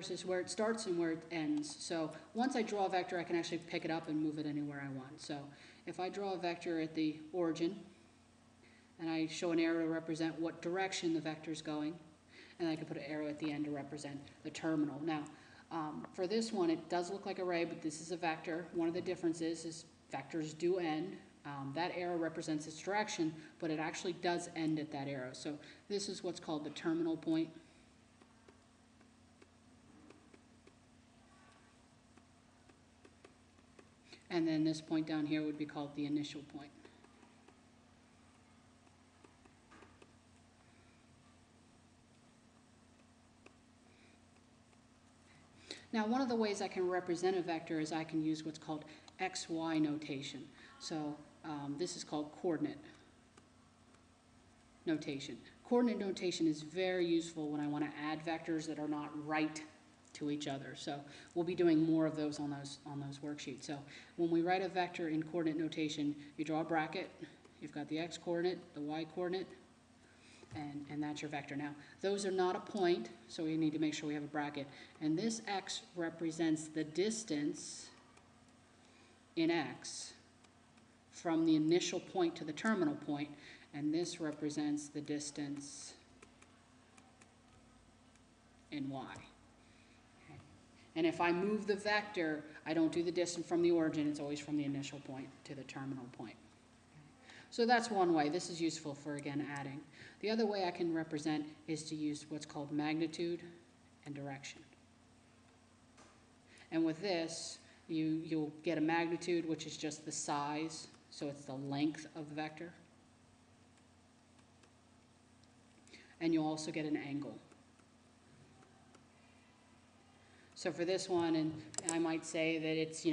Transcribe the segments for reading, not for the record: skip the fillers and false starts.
versus where it starts and where it ends. So once I draw a vector, I can actually pick it up and move it anywhere I want. So if I draw a vector at the origin, and I show an arrow to represent what direction the vector is going, and I can put an arrow at the end to represent the terminal. Now, for this one, it does look like a ray, but this is a vector. One of the differences is vectors do end. That arrow represents its direction, but it actually does end at that arrow. So this is what's called the terminal point. And then this point down here would be called the initial point. Now, one of the ways I can represent a vector is I can use what's called XY notation. So this is called coordinate notation. Coordinate notation is very useful when I want to add vectors that are not right to each other. So we'll be doing more of those on those worksheets. So when we write a vector in coordinate notation, you draw a bracket, you've got the x coordinate, the y coordinate, and that's your vector. Now, those are not a point, so we need to make sure we have a bracket. And this x represents the distance in x from the initial point to the terminal point, and this represents the distance in y. Okay. And if I move the vector, I don't do the distance from the origin, it's always from the initial point to the terminal point. So that's one way. This is useful for, again, adding. The other way I can represent is to use what's called magnitude and direction. And with this, you'll get a magnitude, which is just the size, so it's the length of the vector. And you'll also get an angle. So for this one, and I might say that it's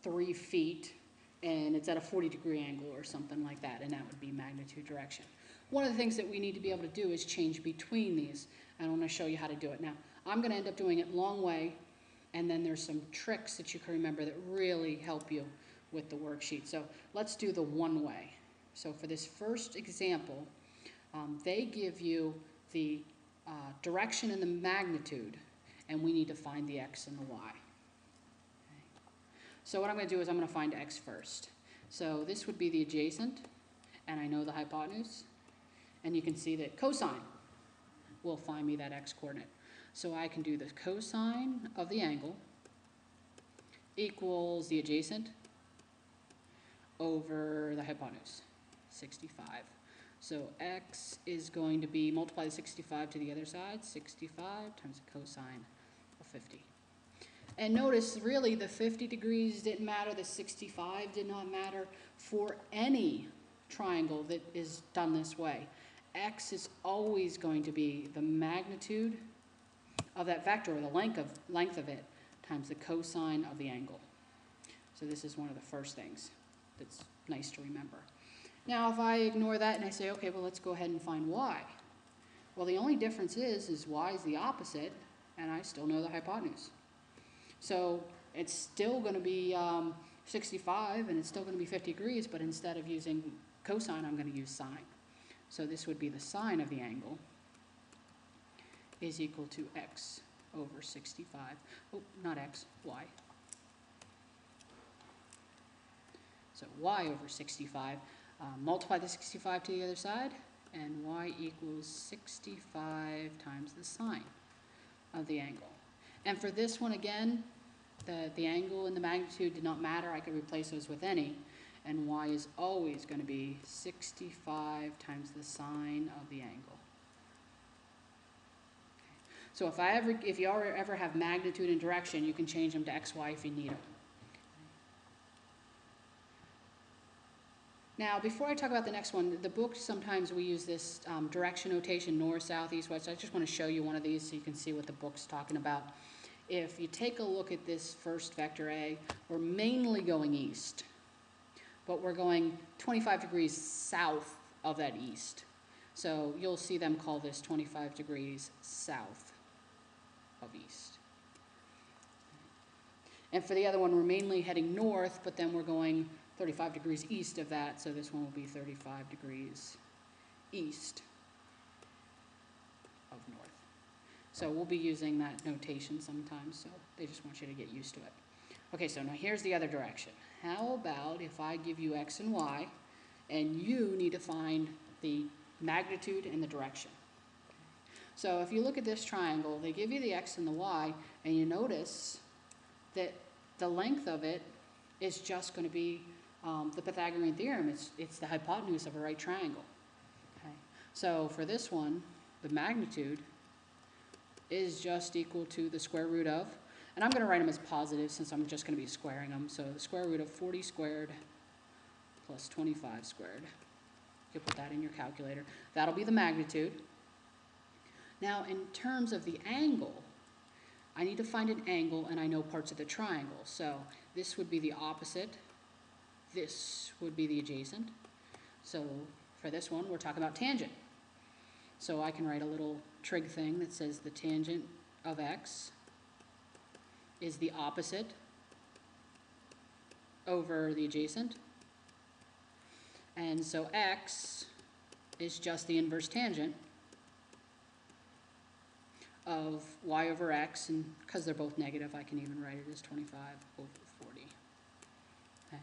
3 feet, and it's at a 40-degree angle or something like that, and that would be magnitude direction. One of the things that we need to be able to do is change between these, and I'm going to show you how to do it. Now, I'm going to end up doing it long way, and then there's some tricks that you can remember that really help you with the worksheet. So let's do the one way. So for this first example, they give you the direction and the magnitude, and we need to find the x and the y. So what I'm going to do is I'm going to find x first. So this would be the adjacent, and I know the hypotenuse. And you can see that cosine will find me that x coordinate. So I can do the cosine of the angle equals the adjacent over the hypotenuse, 65. So x is going to be, multiply the 65 to the other side, 65 times the cosine of 50. And notice, really, the 50 degrees didn't matter, the 65 did not matter for any triangle that is done this way. X is always going to be the magnitude of that vector, or the length of it, times the cosine of the angle. So this is one of the first things that's nice to remember. Now, if I ignore that and I say, okay, well, let's go ahead and find y. Well, the only difference is y is the opposite, and I still know the hypotenuse. So it's still going to be 65, and it's still going to be 50 degrees, but instead of using cosine, I'm going to use sine. So this would be the sine of the angle is equal to x over 65. Oh, not x, y. So y over 65. Multiply the 65 to the other side, and y equals 65 times the sine of the angle. And for this one, again, the angle and the magnitude did not matter. I could replace those with any. And y is always going to be 65 times the sine of the angle. So if you ever have magnitude and direction, you can change them to x, y if you need them. Now, before I talk about the next one, the book, sometimes we use this direction notation, north, south, east, west. I just want to show you one of these so you can see what the book's talking about. If you take a look at this first vector A, we're mainly going east, but we're going 25 degrees south of that east. So you'll see them call this 25 degrees south of east. And for the other one, we're mainly heading north, but then we're going 35 degrees east of that, so this one will be 35 degrees east of north. So we'll be using that notation sometimes, so they just want you to get used to it. Okay, so now here's the other direction. How about if I give you x and y, and you need to find the magnitude and the direction? So if you look at this triangle, they give you the x and the y, and you notice that the length of it is just going to be the Pythagorean theorem. It's the hypotenuse of a right triangle. Okay. So for this one, the magnitude is just equal to the square root of, and I'm going to write them as positive since I'm just going to be squaring them. So the square root of 40 squared plus 25 squared. You put that in your calculator. That'll be the magnitude. Now in terms of the angle, I need to find an angle, and I know parts of the triangle. So this would be the opposite. This would be the adjacent. So for this one, we're talking about tangent. So I can write a little trig thing that says the tangent of x is the opposite over the adjacent. And so x is just the inverse tangent of y over x, and because they're both negative, I can even write it as 25 over 40. Okay.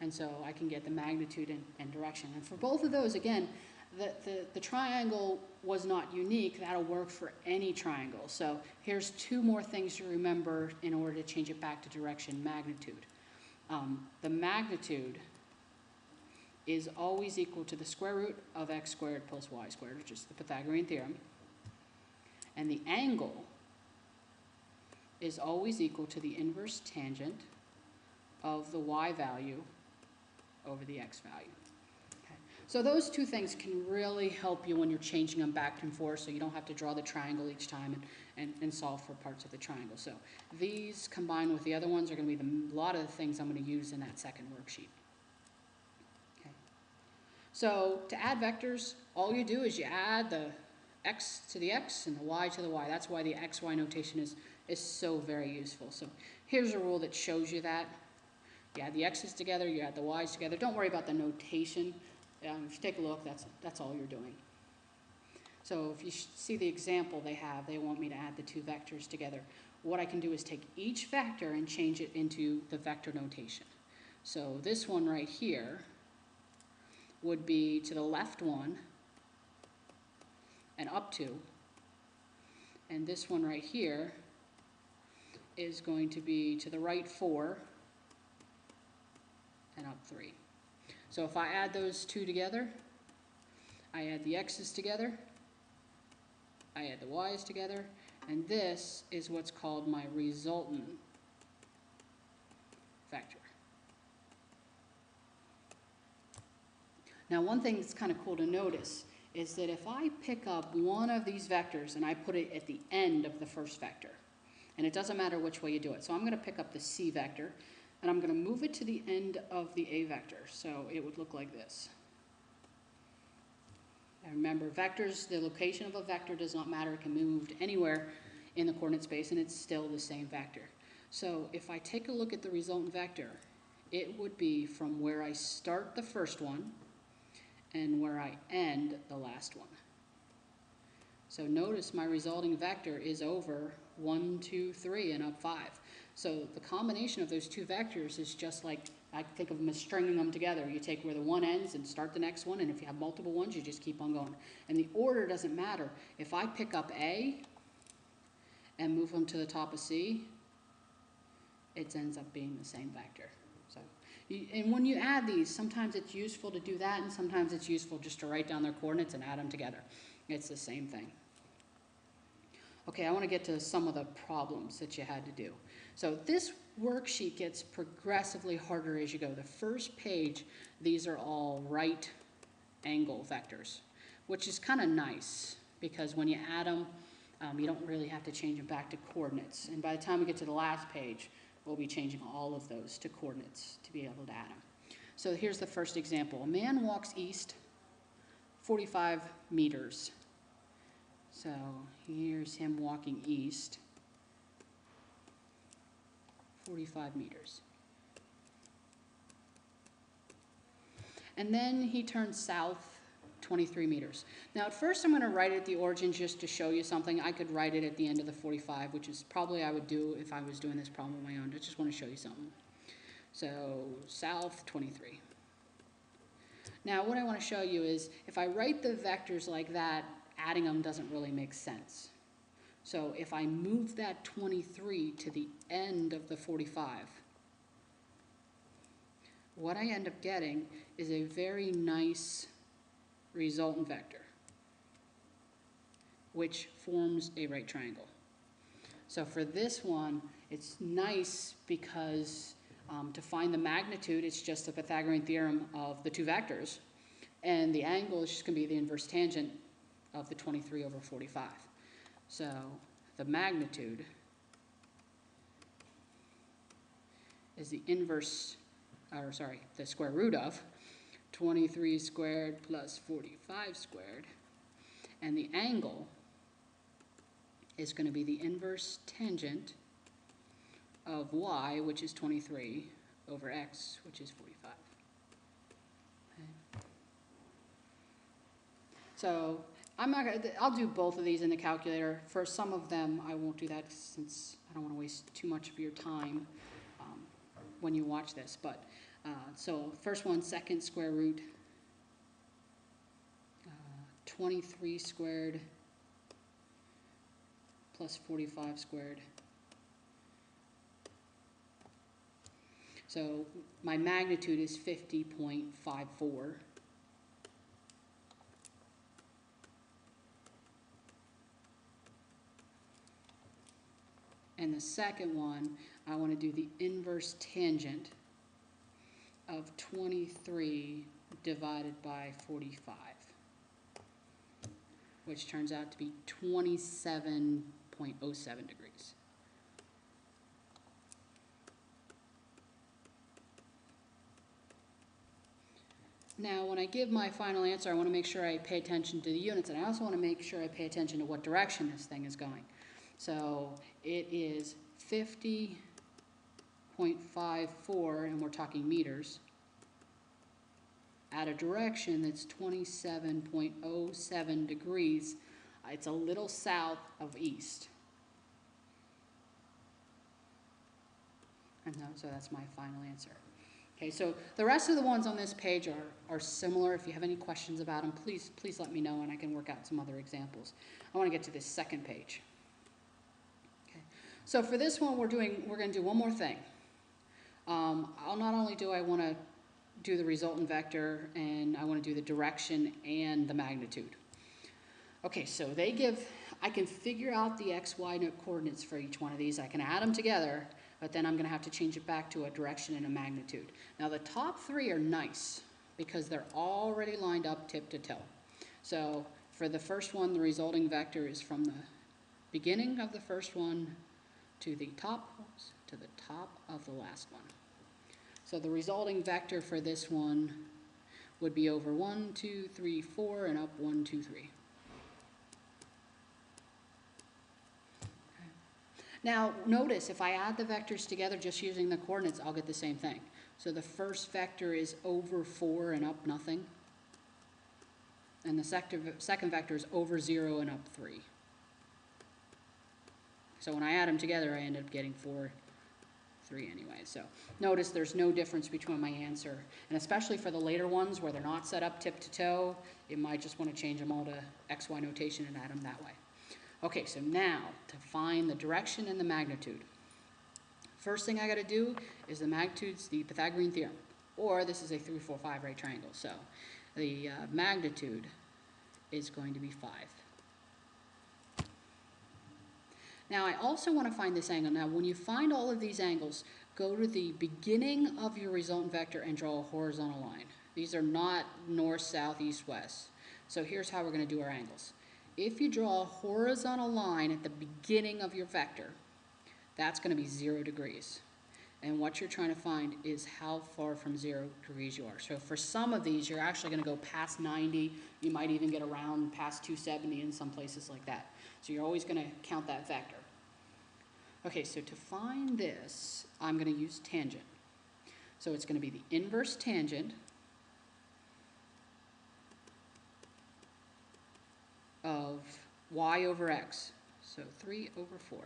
And so I can get the magnitude and direction. And for both of those, again, the triangle was not unique. That'll work for any triangle. So here's two more things to remember in order to change it back to direction: magnitude. The magnitude is always equal to the square root of x squared plus y squared, which is the Pythagorean theorem. And the angle is always equal to the inverse tangent of the y value over the x value. Okay. So those two things can really help you when you're changing them back and forth, so you don't have to draw the triangle each time and solve for parts of the triangle. So these combined with the other ones are going to be a lot of the things I'm going to use in that second worksheet. Okay. So to add vectors, all you do is you add the x to the x and the y to the y. That's why the xy notation is so very useful. So here's a rule that shows you that. You add the x's together, you add the y's together. Don't worry about the notation. If you take a look, that's all you're doing. So if you see the example they want me to add the two vectors together. What I can do is take each vector and change it into the vector notation. So this one right here would be to the left one and up 2, and this one right here is going to be to the right 4 and up 3. So if I add those two together, I add the x's together, I add the y's together, and this is what's called my resultant vector. Now one thing that's kind of cool to notice is that if I pick up one of these vectors and I put it at the end of the first vector, and it doesn't matter which way you do it. So I'm going to pick up the c vector, and I'm going to move it to the end of the a vector. So it would look like this. And remember, vectors, the location of a vector does not matter. It can be moved anywhere in the coordinate space, and it's still the same vector. So if I take a look at the resultant vector, it would be from where I start the first one and where I end the last one. So notice my resulting vector is over 1, 2, 3, and up 5. So the combination of those two vectors is just like, I think of them as stringing them together. You take where the one ends and start the next one, and if you have multiple ones, you just keep on going. And the order doesn't matter. If I pick up A and move them to the top of C, it ends up being the same vector. And when you add these, sometimes it's useful to do that, and sometimes it's useful just to write down their coordinates and add them together. It's the same thing. Okay, I want to get to some of the problems that you had to do. So this worksheet gets progressively harder as you go. The first page, these are all right angle vectors, which is kind of nice because when you add them, you don't really have to change them back to coordinates. And by the time we get to the last page, we'll be changing all of those to coordinates to be able to add them. So here's the first example. A man walks east 45 meters. So here's him walking east 45 meters. And then he turns south 23 meters. Now at first I'm going to write it at the origin just to show you something. I could write it at the end of the 45, which is probably I would do if I was doing this problem on my own. I just want to show you something. So south 23. Now what I want to show you is if I write the vectors like that, adding them doesn't really make sense. So if I move that 23 to the end of the 45, what I end up getting is a very nice resultant vector, which forms a right triangle. So for this one, it's nice because to find the magnitude, it's just the Pythagorean theorem of the two vectors, and the angle is just going to be the inverse tangent of the 23 over 45. So the magnitude is the inverse, or sorry, the square root of 23 squared plus 45 squared, and the angle is going to be the inverse tangent of y, which is 23, over x, which is 45. Okay. So I'm not gonna, I'll do both of these in the calculator. For some of them, I won't do that since I don't want to waste too much of your time when you watch this. But so first one, second square root, 23 squared plus 45 squared. So my magnitude is 50.54. And the second one, I want to do the inverse tangent of 23 divided by 45, which turns out to be 27.07 degrees. Now, when I give my final answer, I want to make sure I pay attention to the units, and I also want to make sure I pay attention to what direction this thing is going. So it is 50.54, and we're talking meters, at a direction that's 27.07 degrees. It's a little south of east. And so that's my final answer. Okay, so the rest of the ones on this page are similar. If you have any questions about them, please let me know and I can work out some other examples. I want to get to this second page. Okay, so for this one, we're going to do one more thing. I'll not only do I want to do the resultant vector, and I want to do the direction and the magnitude. Okay, so I can figure out the x, y coordinates for each one of these. I can add them together, but then I'm going to have to change it back to a direction and a magnitude. Now the top three are nice because they're already lined up tip to toe. So for the first one, the resulting vector is from the beginning of the first one to the top of the last one. So the resulting vector for this one would be over 1, 2, 3, 4, and up 1, 2, 3. Now, notice if I add the vectors together just using the coordinates, I'll get the same thing. So the first vector is over 4 and up nothing. And the second vector is over 0 and up 3. So when I add them together, I end up getting 4, 3 anyway. So notice there's no difference between my answer. And especially for the later ones where they're not set up tip to toe, you might just want to change them all to XY notation and add them that way. Okay, so now to find the direction and the magnitude. First thing I got to do is the magnitude's the Pythagorean theorem, or this is a 3, 4, 5 right triangle. So the magnitude is going to be 5. Now I also want to find this angle. Now when you find all of these angles, go to the beginning of your resultant vector and draw a horizontal line. These are not north, south, east, west. So here's how we're going to do our angles. If you draw a horizontal line at the beginning of your vector, that's going to be 0 degrees. And what you're trying to find is how far from 0 degrees you are. So for some of these, you're actually going to go past 90. You might even get around past 270 in some places like that. So you're always going to count that vector. Okay, so to find this, I'm going to use tangent. So it's going to be the inverse tangent of y over x. So 3 over 4.